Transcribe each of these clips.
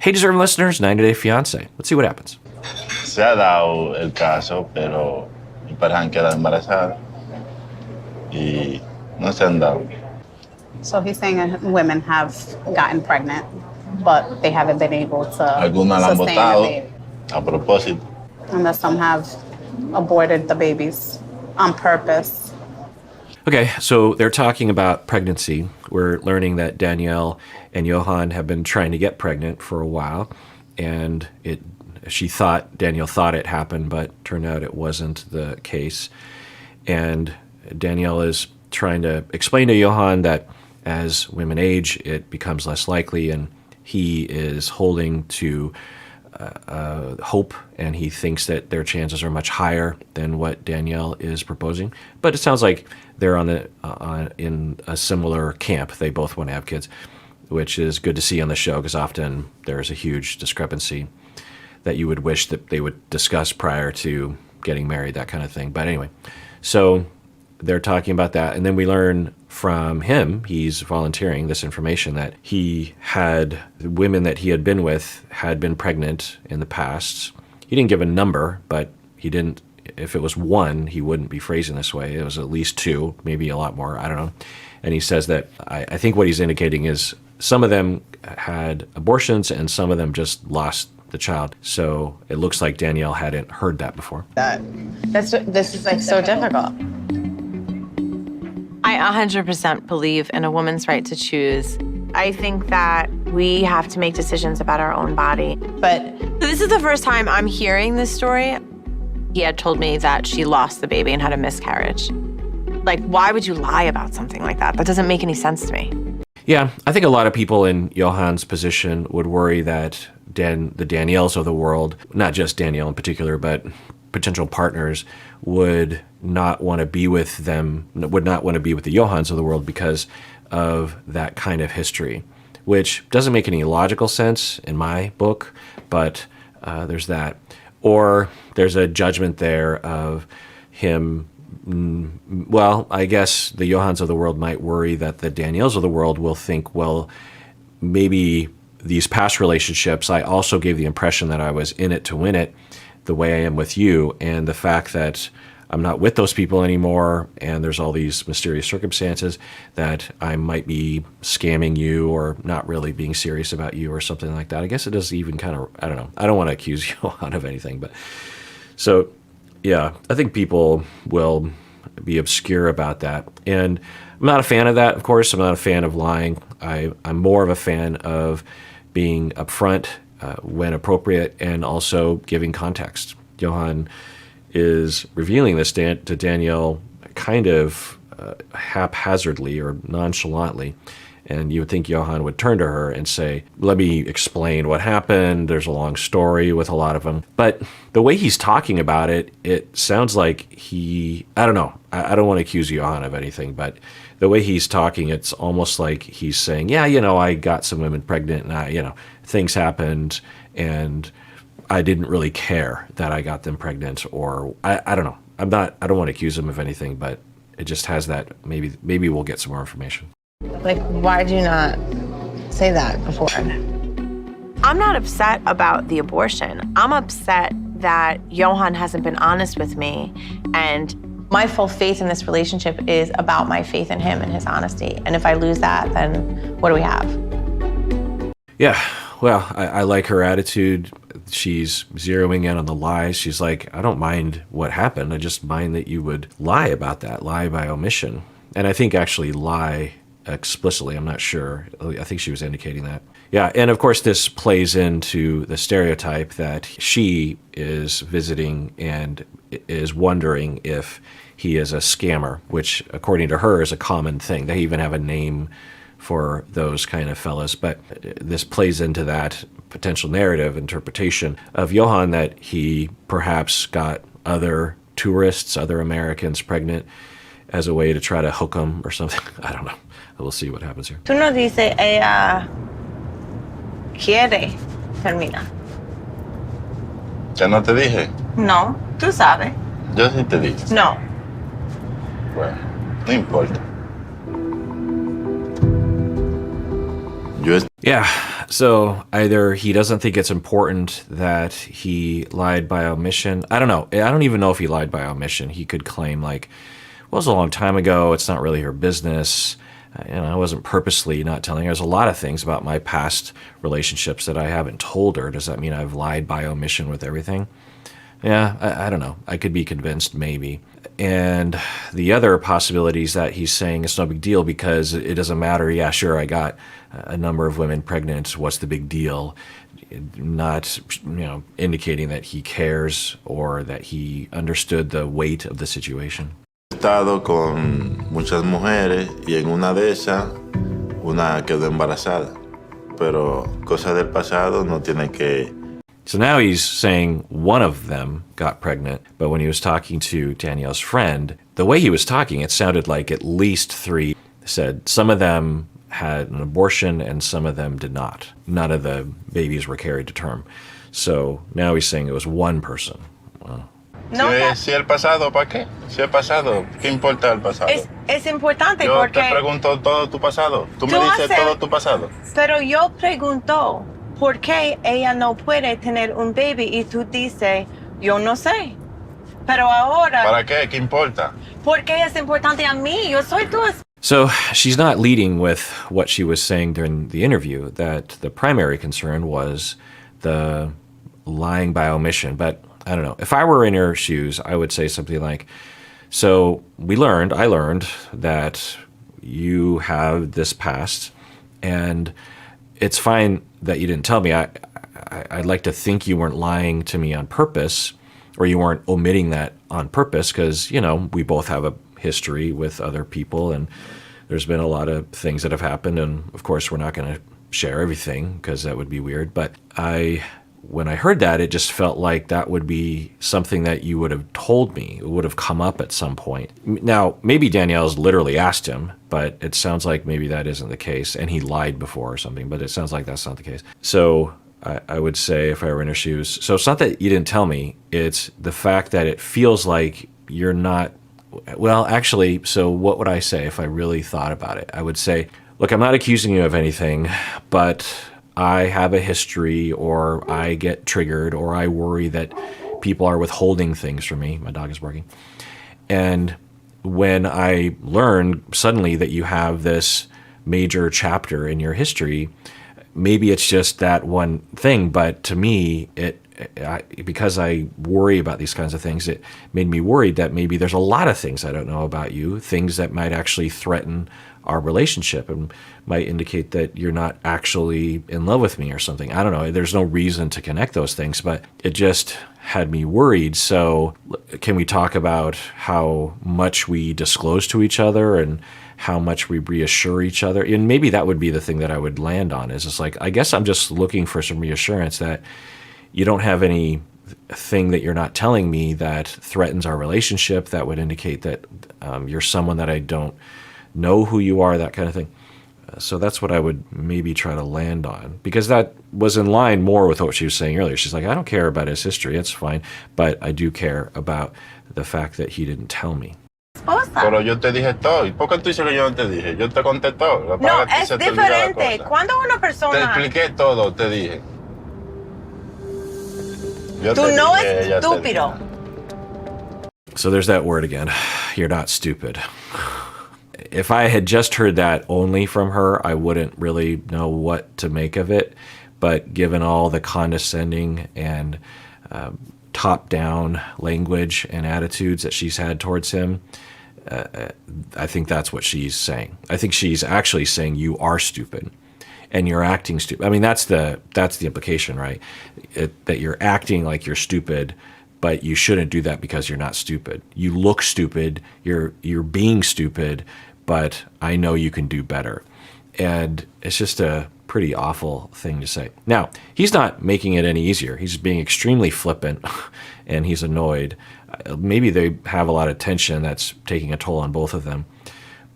Hey, deserving listeners, 90 Day Fiancé. Let's see what happens. Se ha dado el caso, pero mi pareja han quedado embarazada y no se han dado. So he's saying women have gotten pregnant, but they haven't been able to Algunas la han sustain the botado baby. a propósito. And that some have aborted the babies on purpose. Okay, so they're talking about pregnancy. We're learning that Danielle and Yohan have been trying to get pregnant for a while, and Danielle thought it happened, but turned out it wasn't the case. And Danielle is trying to explain to Yohan that as women age, it becomes less likely, and he is holding to hope, and he thinks that their chances are much higher than what Danielle is proposing. But it sounds like they're in a similar camp. They both want to have kids, which is good to see on the show, because often there's a huge discrepancy that you would wish that they would discuss prior to getting married, that kind of thing. But anyway, so they're talking about that, and then we learn from him, he's volunteering this information, that women that he had been with had been pregnant in the past. He didn't give a number, but if it was one, he wouldn't be phrasing this way. It was at least two, maybe a lot more, I don't know. And he says that, I think what he's indicating is some of them had abortions and some of them just lost the child. So it looks like Danielle hadn't heard that before. This is like so difficult. I 100% believe in a woman's right to choose. I think that we have to make decisions about our own body. But this is the first time I'm hearing this story. He had told me that she lost the baby and had a miscarriage. Like, why would you lie about something like that? That doesn't make any sense to me. Yeah, I think a lot of people in Yohan's position would worry that the Danielles of the world, not just Danielle in particular, but potential partners, would not want to be with the Yohans of the world because of that kind of history, which doesn't make any logical sense in my book, but there's that. Or there's a judgment there of him. Well, I guess the Yohans of the world might worry that the Danielles of the world will think, well, maybe these past relationships, I also gave the impression that I was in it to win it, the way I am with you, and the fact that I'm not with those people anymore, and there's all these mysterious circumstances that I might be scamming you or not really being serious about you or something like that. I guess it does even kind of, I don't know. I don't want to accuse Yohan of anything, but so yeah, I think people will be obscure about that. And I'm not a fan of that, of course. I'm not a fan of lying. I'm more of a fan of being upfront when appropriate, and also giving context. Yohan is revealing this to Danielle kind of haphazardly or nonchalantly, and you would think Yohan would turn to her and say, let me explain what happened. There's a long story with a lot of them. But the way he's talking about it, it sounds like I don't know. I don't want to accuse Yohan of anything, but the way he's talking, it's almost like he's saying, yeah, I got some women pregnant and things happened and I didn't really care that I got them pregnant, or I don't know. I don't want to accuse him of anything, but it just has that, maybe we'll get some more information. Like, why do you not say that before? I'm not upset about the abortion. I'm upset that Yohan hasn't been honest with me, and my full faith in this relationship is about my faith in him and his honesty. And if I lose that, then what do we have? Yeah, well, I like her attitude. She's zeroing in on the lies. She's like, I don't mind what happened. I just mind that you would lie about that, lie by omission. And I think actually lie explicitly, I'm not sure. I think she was indicating that. Yeah, and of course this plays into the stereotype that she is visiting and is wondering if he is a scammer, which according to her is a common thing. They even have a name for those kind of fellas, but this plays into that potential narrative interpretation of Yohan that he perhaps got other tourists, other Americans pregnant as a way to try to hook them or something. I don't know. We'll see what happens here. Tú no dices ella quiere terminar. ¿Ya no te dije? No, tú sabes. Yo sí te dije. No. Bueno, no importa. Yeah, So either he doesn't think it's important that he lied by omission. I don't know. I don't even know if he lied by omission. He could claim like, well, it was a long time ago. It's not really her business. I wasn't purposely not telling her. There's a lot of things about my past relationships that I haven't told her. Does that mean I've lied by omission with everything? Yeah, I don't know. I could be convinced, maybe. And the other possibility is that he's saying it's no big deal because it doesn't matter. Yeah, sure, I got a number of women pregnant. What's the big deal? Not, indicating that he cares or that he understood the weight of the situation. He estado con muchas mujeres y en una de esas, una quedó embarazada. Pero cosas del pasado no tiene que... So now he's saying one of them got pregnant, but when he was talking to Danielle's friend, the way he was talking, it sounded like at least 3 said some of them had an abortion and some of them did not. None of the babies were carried to term. So now he's saying it was one person. Wow. No, Si el pasado, ¿para qué? Si el pasado, ¿qué importa el pasado? es importante Yo porque... te pregunto todo tu pasado. Tú me dices todo tu pasado. Pero yo pregunto, ¿por qué ella no puede tener un baby? Y tú dices, yo no sé. Pero ahora... ¿Para qué? ¿Qué importa? ¿Por qué es importante a mí? Yo soy tu esposa. So she's not leading with what she was saying during the interview, that the primary concern was the lying by omission. But I don't know. If I were in her shoes, I would say something like, so I learned that you have this past, and it's fine that you didn't tell me. I'd like to think you weren't lying to me on purpose, or you weren't omitting that on purpose, because, we both have a history with other people, and there's been a lot of things that have happened, and of course we're not going to share everything because that would be weird. But when I heard that, it just felt like that would be something that you would have told me. It would have come up at some point. Now, maybe Danielle's literally asked him, but it sounds like maybe that isn't the case, and he lied before or something, but it sounds like that's not the case. So I would say, if I were in her shoes, so it's not that you didn't tell me, it's the fact that it feels like you're not... Well, actually, so what would I say if I really thought about it? I would say, look, I'm not accusing you of anything, but I have a history, or I get triggered, or I worry that people are withholding things from me. My dog is barking. And when I learn suddenly that you have this major chapter in your history, maybe it's just that one thing, but to me, because I worry about these kinds of things, it made me worried that maybe there's a lot of things I don't know about you, things that might actually threaten our relationship and might indicate that you're not actually in love with me or something. I don't know. There's no reason to connect those things, but it just had me worried. So can we talk about how much we disclose to each other and how much we reassure each other? And maybe that would be the thing that I would land on, is it's like, I guess I'm just looking for some reassurance that you don't have anything that you're not telling me that threatens our relationship, that would indicate that you're someone that I don't know who you are, that kind of thing. So that's what I would maybe try to land on, because that was in line more with what she was saying earlier. She's like, I don't care about his history, it's fine, but I do care about the fact that he didn't tell me. Pero yo te dije todo. ¿Y por qué tú dices que yo no te dije? Yo te conté todo. No, es diferente. Cuando una persona... Te expliqué todo, te dije. Tú no es estúpido. So there's that word again. You're not stupid. If I had just heard that only from her, I wouldn't really know what to make of it. But given all the condescending and top-down language and attitudes that she's had towards him, I think that's what she's saying. I think she's actually saying you are stupid and you're acting stupid. I mean, that's the implication, right? That you're acting like you're stupid, but you shouldn't do that because you're not stupid. You look stupid, you're being stupid, but I know you can do better. And it's just a pretty awful thing to say. Now, he's not making it any easier. He's being extremely flippant and he's annoyed. Maybe they have a lot of tension that's taking a toll on both of them.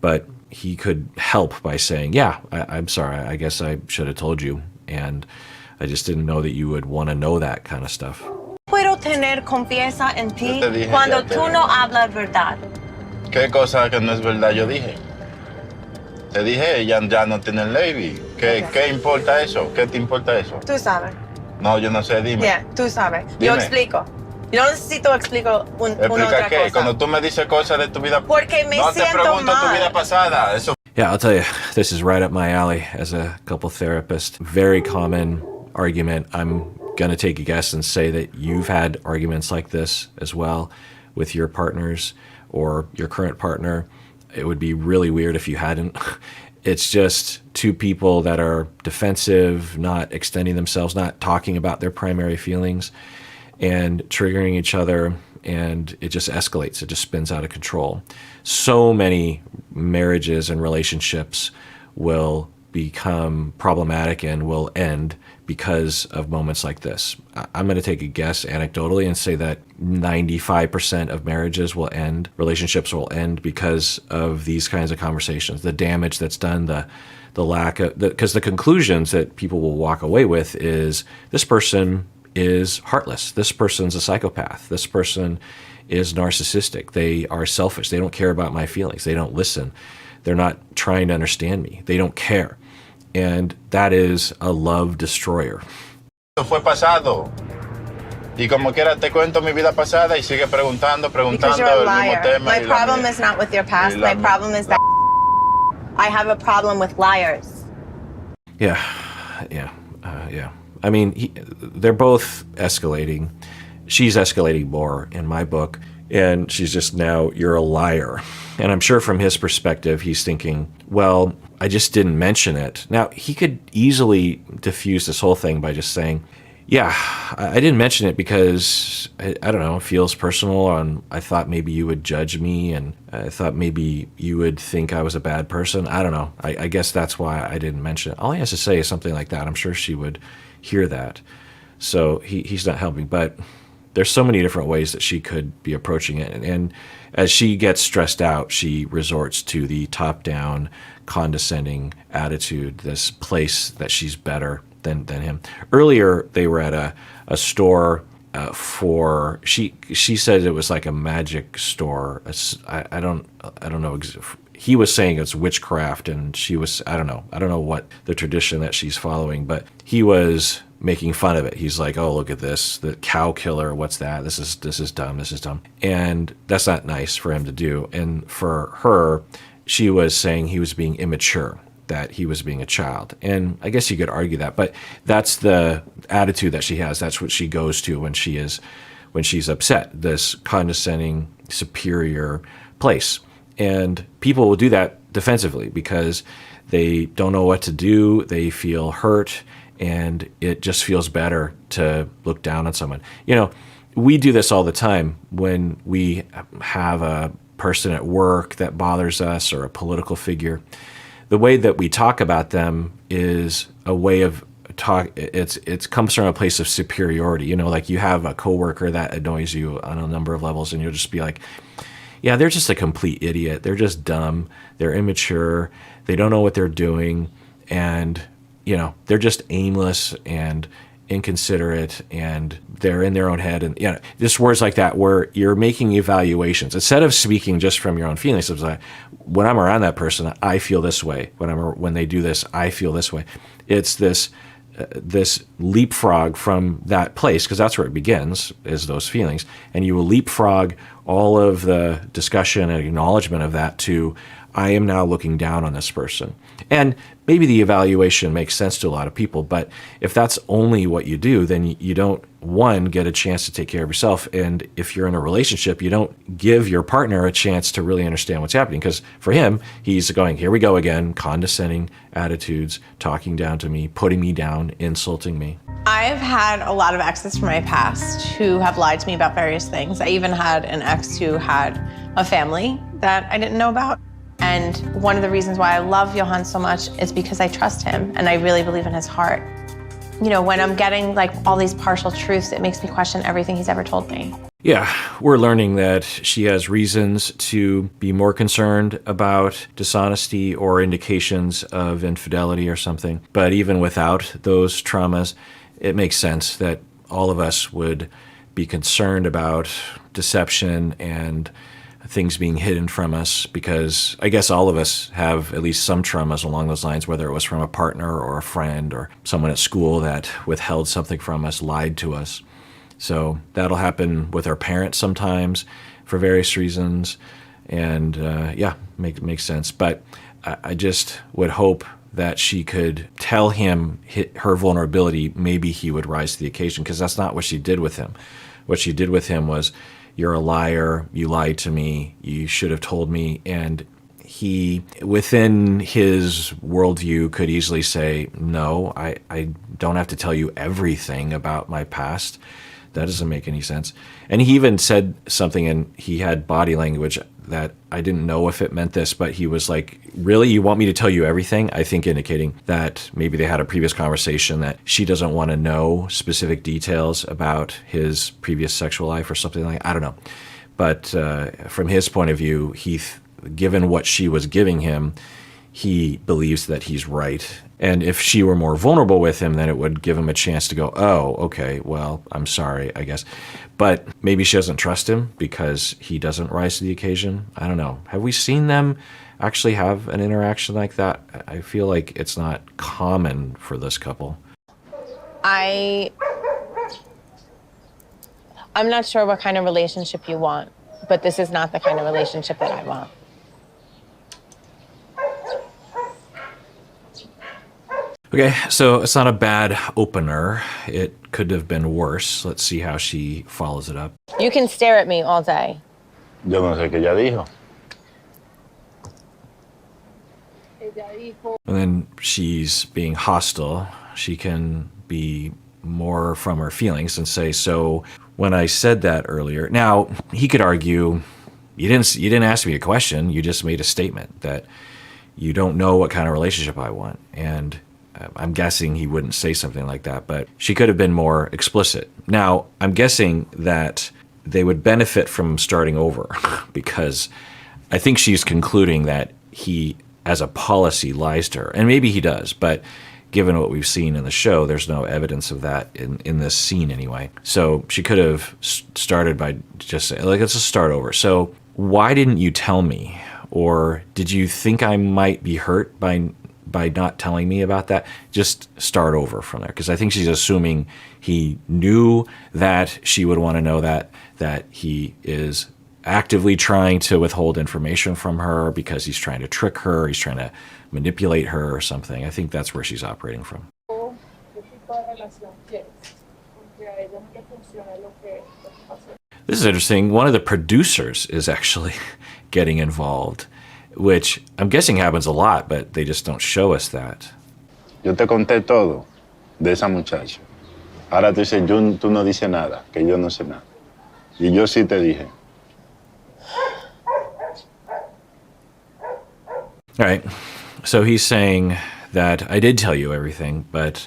But he could help by saying, yeah, I'm sorry, I guess I should have told you. And I just didn't know that you would want to know that kind of stuff. Puedo tener confianza en ti cuando tú no hablas verdad. ¿Qué cosa que no es verdad yo dije? Te dije, ella ya no tiene el baby. ¿Qué importa eso? ¿Qué te importa eso? Tú sabes. No, yo no sé, dime. Yeah, tú sabes. Yo Dime. explico. Yo no necesito explico una ¿Explica otra qué? cosa. Cuando tú me dices cosas de tu vida... Porque me no te siento pregunto tu mal. vida pasada. Eso Yeah, I'll tell you, this is right up my alley as a couple therapist. Very common argument. I'm going to take a guess and say that you've had arguments like this as well with your partners or your current partner. It would be really weird if you hadn't. It's just two people that are defensive, not extending themselves, not talking about their primary feelings, and triggering each other, and it just escalates. It just spins out of control. So many marriages and relationships will become problematic and will end because of moments like this. I'm going to take a guess anecdotally and say that 95% of marriages will end, relationships will end because of these kinds of conversations, the damage that's done, the lack of, because the conclusions that people will walk away with is this person is heartless. This person's a psychopath. This person is narcissistic. They are selfish. They don't care about my feelings. They don't listen. They're not trying to understand me. They don't care. And that is a love destroyer. fue pasado. Y como quiera te cuento mi vida pasada y sigue preguntando Because you're a el mismo liar. tema. My y la problem mía. is not with your past. Y la My mía. problem is that I have a problem with liars. Yeah. I mean, they're both escalating. She's escalating more in my book, and she's just now, you're a liar. And I'm sure from his perspective, he's thinking, well, I just didn't mention it. Now, he could easily diffuse this whole thing by just saying, yeah, I didn't mention it because, I don't know, it feels personal, and I thought maybe you would judge me, and I thought maybe you would think I was a bad person. I don't know. I guess that's why I didn't mention it. All he has to say is something like that. I'm sure she would hear that. So he's not helping. But there's so many different ways that she could be approaching it. And as she gets stressed out, she resorts to the top-down, condescending attitude, this place that she's better than him. Earlier, they were at a store for, she said it was like a magic store. I don't know. He was saying it's witchcraft, and she was, I don't know what the tradition that she's following, but he was making fun of it. He's like, oh, look at this, the cow killer, what's that? This is dumb, this is dumb. And that's not nice for him to do. And for her, she was saying he was being immature, that he was being a child. And I guess you could argue that, but that's the attitude that she has. That's what she goes to when she's upset, this condescending, superior place. And people will do that defensively because they don't know what to do. They feel hurt, and it just feels better to look down on someone. You know, we do this all the time when we have a person at work that bothers us or a political figure. The way that we talk about them is a way of talk. It comes from a place of superiority. You know, like you have a coworker that annoys you on a number of levels, and you'll just be like, yeah, they're just a complete idiot. They're just dumb. They're immature. They don't know what they're doing. And, you know, they're just aimless and inconsiderate, and they're in their own head. And, you know, just words like that where you're making evaluations. Instead of speaking just from your own feelings, it's like, when I'm around that person, I feel this way. When they do this, I feel this way. It's this leapfrog from that place, because that's where it begins, is those feelings. And you will leapfrog all of the discussion and acknowledgement of that to, I am now looking down on this person. And maybe the evaluation makes sense to a lot of people, but if that's only what you do, then you don't, one, get a chance to take care of yourself. And if you're in a relationship, you don't give your partner a chance to really understand what's happening. Because for him, he's going, here we go again, condescending attitudes, talking down to me, putting me down, insulting me. I've had a lot of exes from my past who have lied to me about various things. I even had an ex who had a family that I didn't know about. And one of the reasons why I love Yohan so much is because I trust him and I really believe in his heart. You know, when I'm getting like all these partial truths, it makes me question everything he's ever told me. Yeah, we're learning that she has reasons to be more concerned about dishonesty or indications of infidelity or something. But even without those traumas, it makes sense that all of us would be concerned about deception and things being hidden from us, because I guess all of us have at least some traumas along those lines, whether it was from a partner or a friend or someone at school that withheld something from us, lied to us. So that'll happen with our parents sometimes for various reasons. And yeah, makes sense. But I just would hope that she could tell him her vulnerability. Maybe he would rise to the occasion, because that's not what she did with him. What she did with him was, you're a liar, you lied to me, you should have told me. And he, within his worldview, could easily say, no, I don't have to tell you everything about my past. That doesn't make any sense. And he even said something, and he had body language that I didn't know if it meant this, but he was like, really, you want me to tell you everything? I think indicating that maybe they had a previous conversation that she doesn't want to know specific details about his previous sexual life or something like that. I don't know. But from his point of view, given what she was giving him, he believes that he's right. And if she were more vulnerable with him, then it would give him a chance to go, oh, okay, well, I'm sorry, I guess. But maybe she doesn't trust him because he doesn't rise to the occasion. I don't know. Have we seen them actually have an interaction like that? I feel like it's not common for this couple. I'm not sure what kind of relationship you want, but this is not the kind of relationship that I want. Okay, so it's not a bad opener. It could have been worse. Let's see how she follows it up. You can stare at me all day. Yo no sé qué ella dijo. And then she's being hostile. She can be more from her feelings and say, so when I said that earlier, now he could argue, you didn't ask me a question, you just made a statement that you don't know what kind of relationship I want. And I'm guessing he wouldn't say something like that, but she could have been more explicit. Now, I'm guessing that they would benefit from starting over because I think she's concluding that he, as a policy, lies to her. And maybe he does, but given what we've seen in the show, there's no evidence of that in this scene anyway. So she could have started by just saying, like, let's just start over. So why didn't you tell me? Or did you think I might be hurt by not telling me about that? Just start over from there. Because I think she's assuming he knew that she would want to know that he is actively trying to withhold information from her because he's trying to trick her, he's trying to manipulate her or something. I think that's where she's operating from. This is interesting. One of the producers is actually getting involved, which I'm guessing happens a lot, but they just don't show us that. Yo te conté todo de esa muchacha. Ahora tú dices, tú no dices nada, que yo no sé nada. Y yo sí te dije. All right. So he's saying that I did tell you everything, but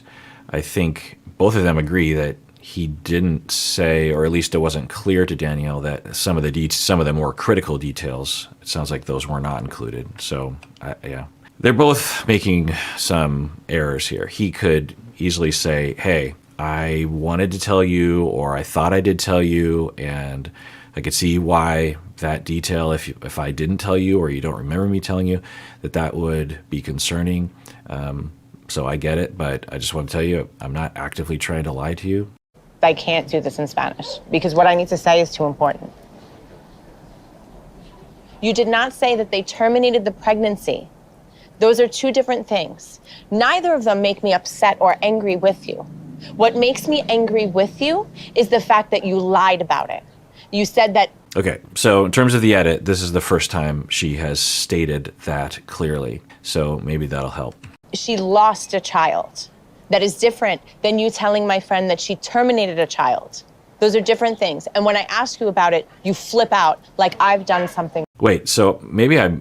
I think both of them agree that he didn't say, or at least it wasn't clear to Danielle, that some of the more critical details, it sounds like those were not included. So, yeah. They're both making some errors here. He could easily say, hey, I wanted to tell you, or I thought I did tell you, and I could see why that detail, if I didn't tell you or you don't remember me telling you, that would be concerning. So I get it, but I just want to tell you, I'm not actively trying to lie to you. I can't do this in Spanish because what I need to say is too important. You did not say that they terminated the pregnancy. Those are two different things. Neither of them make me upset or angry with you. What makes me angry with you is the fact that you lied about it. You said that. Okay, so in terms of the edit, this is the first time she has stated that clearly. So maybe that'll help. She lost a child. That is different than you telling my friend that she terminated a child. Those are different things. And when I ask you about it, you flip out like I've done something. Wait, so maybe I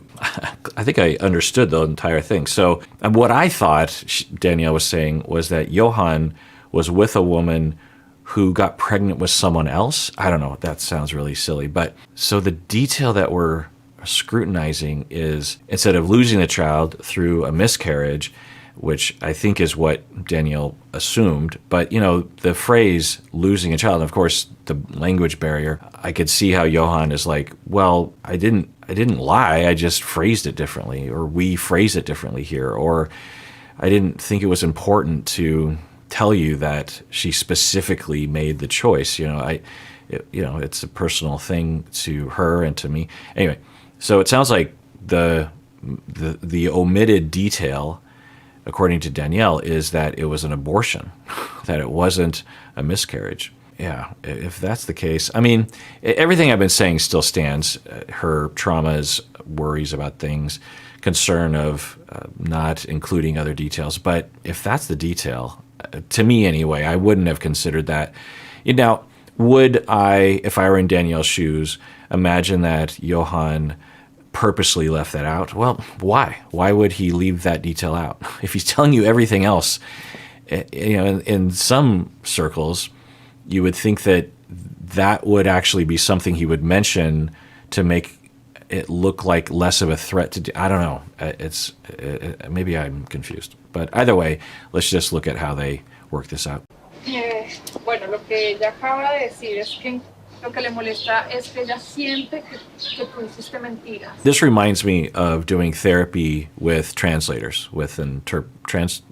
think I understood the entire thing. So what I thought Danielle was saying was that Yohan was with a woman who got pregnant with someone else. I don't know, that sounds really silly. But so the detail that we're scrutinizing is, instead of losing the child through a miscarriage, which I think is what Danielle assumed. But, the phrase losing a child, and of course, the language barrier, I could see how Yohan is like, well, I didn't lie. I just phrased it differently, or we phrased it differently here, or I didn't think it was important to tell you that she specifically made the choice. It's a personal thing to her and to me. Anyway, so it sounds like the omitted detail, according to Danielle, is that it was an abortion, that it wasn't a miscarriage. Yeah, if that's the case, everything I've been saying still stands. Her traumas, worries about things, concern of not including other details. But if that's the detail, to me anyway, I wouldn't have considered that. Now, would I, if I were in Danielle's shoes, imagine that Yohan purposely left that out? Well, why? Why would he leave that detail out? If he's telling you everything else, in some circles, you would think that would actually be something he would mention to make it look like less of a threat to. I don't know. Maybe I'm confused. But either way, let's just look at how they work this out. Bueno, lo que ella acaba de decir es que lo que le molesta es que ella siente que tú hiciste mentiras. This reminds me of doing therapy with translators, with interpreters.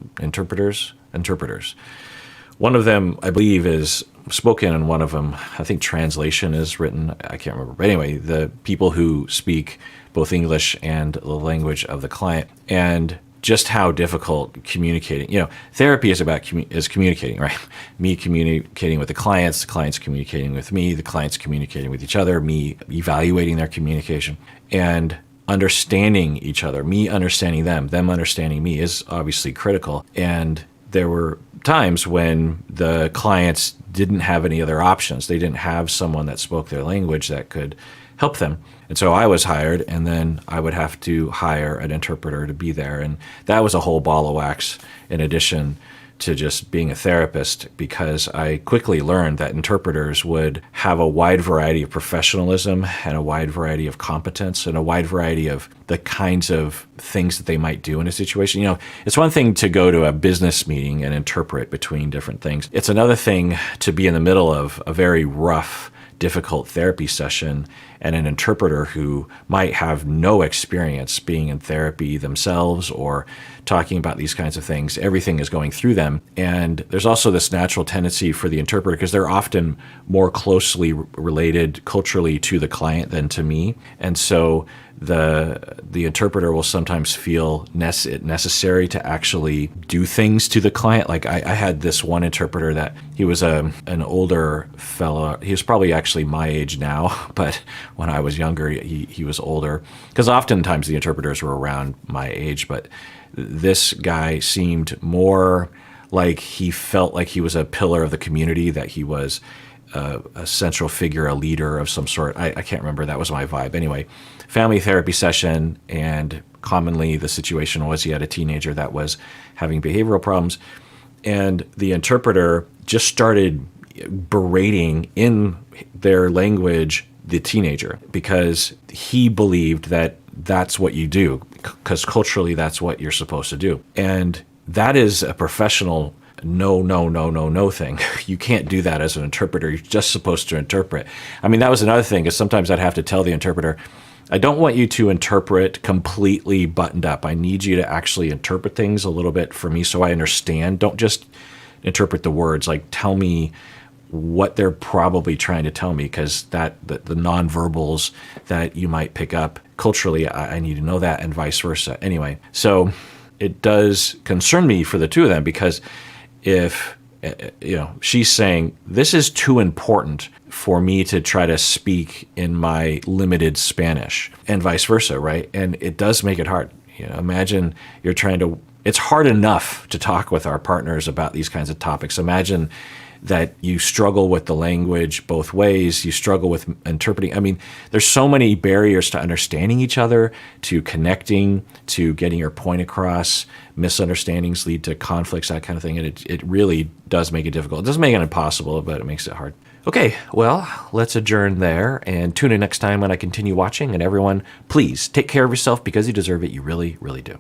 One of them, I believe, is spoken, and one of them, I think, translation is written. I can't remember. But anyway, the people who speak both English and the language of the client, and just how difficult communicating. Therapy is about communicating, right? Me communicating with the clients communicating with me, the clients communicating with each other, me evaluating their communication, and understanding each other, me understanding them understanding me is obviously critical. And there were times when the clients didn't have any other options. They didn't have someone that spoke their language that could help them. And so I was hired, and then I would have to hire an interpreter to be there. And that was a whole ball of wax in addition to just being a therapist, because I quickly learned that interpreters would have a wide variety of professionalism and a wide variety of competence and a wide variety of the kinds of things that they might do in a situation. It's one thing to go to a business meeting and interpret between different things. It's another thing to be in the middle of a very rough, difficult therapy session and an interpreter who might have no experience being in therapy themselves or talking about these kinds of things. Everything is going through them. And there's also this natural tendency for the interpreter, because they're often more closely related culturally to the client than to me. And so the interpreter will sometimes feel it necessary to actually do things to the client. Like I had this one interpreter that he was an older fellow. He was probably actually my age now, but when I was younger, he was older, because oftentimes the interpreters were around my age. But this guy seemed more like he felt like he was a pillar of the community, that he was a central figure, a leader of some sort. I can't remember. That was my vibe. Anyway, family therapy session, and commonly the situation was he had a teenager that was having behavioral problems, and the interpreter just started berating in their language the teenager, because he believed that that's what you do, because culturally that's what you're supposed to do. And that is a professional no thing. You can't do that as an interpreter. You're just supposed to interpret. That was another thing, is sometimes I'd have to tell the interpreter, I don't want you to interpret completely buttoned up. I need you to actually interpret things a little bit for me so I understand. Don't just interpret the words. Like, tell me what they're probably trying to tell me, because the nonverbals that you might pick up culturally, I need to know that, and vice versa. Anyway, so it does concern me for the two of them, because if she's saying this is too important for me to try to speak in my limited Spanish, and vice versa, right? And it does make it hard. Imagine you're trying to. It's hard enough to talk with our partners about these kinds of topics. Imagine that you struggle with the language both ways. You struggle with interpreting. There's so many barriers to understanding each other, to connecting, to getting your point across. Misunderstandings lead to conflicts, that kind of thing. And it really does make it difficult. It doesn't make it impossible, but it makes it hard. Okay, well, let's adjourn there and tune in next time when I continue watching. And everyone, please take care of yourself, because you deserve it. You really, really do.